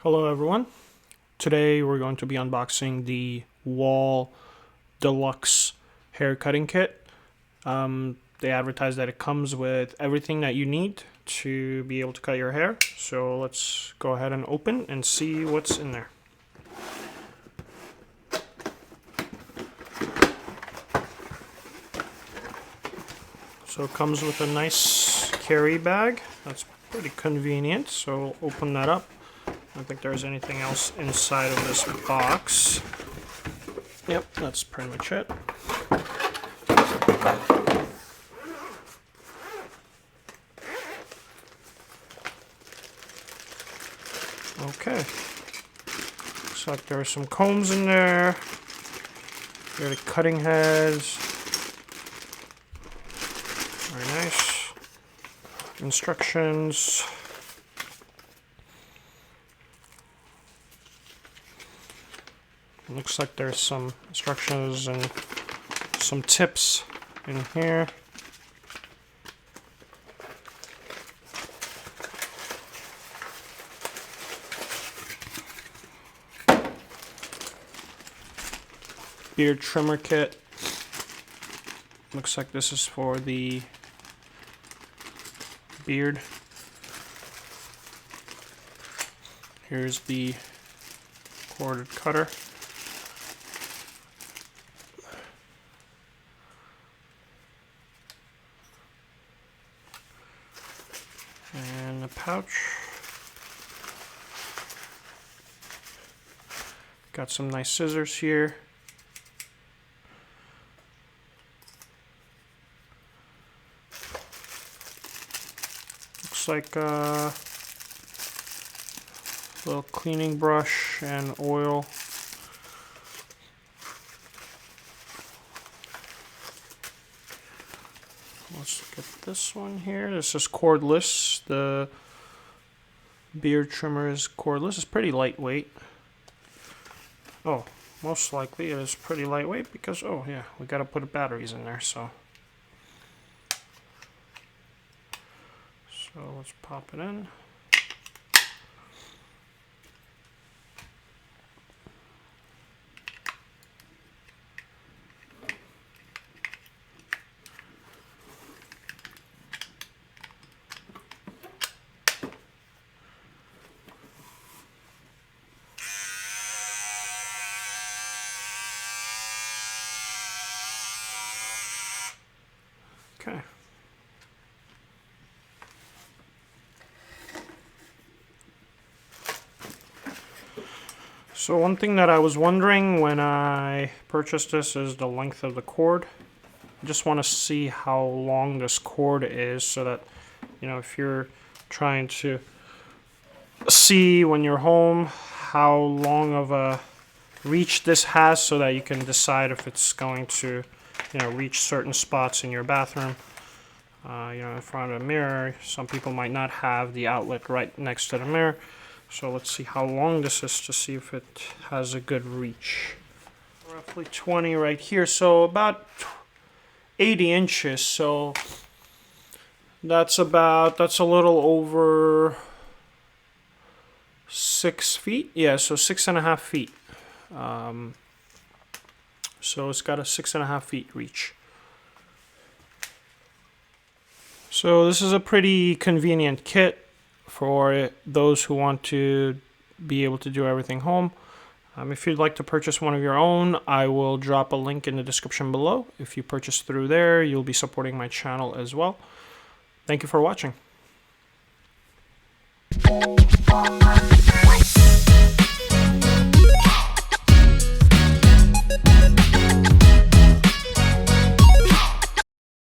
Hello everyone. Today we're going to be unboxing the Wahl Deluxe hair cutting kit. They advertise that it comes with everything that you need to be able to cut your hair. So let's go ahead and open and see what's in there. So it comes with a nice carry bag. That's pretty convenient. So we'll open that up. I don't think there's anything else inside of this box. Yep, that's pretty much it. Okay. Looks like there are some combs in there. Here are the cutting heads. Very nice. Instructions. Looks like there's some instructions and some tips in here. Beard trimmer kit. Looks like this is for the beard. Here's the corded cutter. And a pouch. Got some nice scissors here. Looks like a little cleaning brush and oil. Let's look at this one here. This is cordless. The beard trimmer is cordless. It's pretty lightweight. Oh, most likely it is pretty lightweight because, oh yeah, we gotta put batteries in there, so let's pop it in. Okay. So one thing that I was wondering when I purchased this is the length of the cord. I just want to see how long this cord is so that, you know, if you're trying to see when you're home how long of a reach this has so that you can decide if it's going to, you know, reach certain spots in your bathroom. You know, in front of a mirror. Some people might not have the outlet right next to the mirror. So let's see how long this is to see if it has a good reach. Roughly 20 right here, so about 80 inches. So that's a little over 6 feet. Yeah, so 6.5 feet. So it's got a 6.5 feet reach. So this is a pretty convenient kit for those who want to be able to do everything home. If you'd like to purchase one of your own, I will drop a link in the description below. If you purchase through there, you'll be supporting my channel as well. Thank you for watching.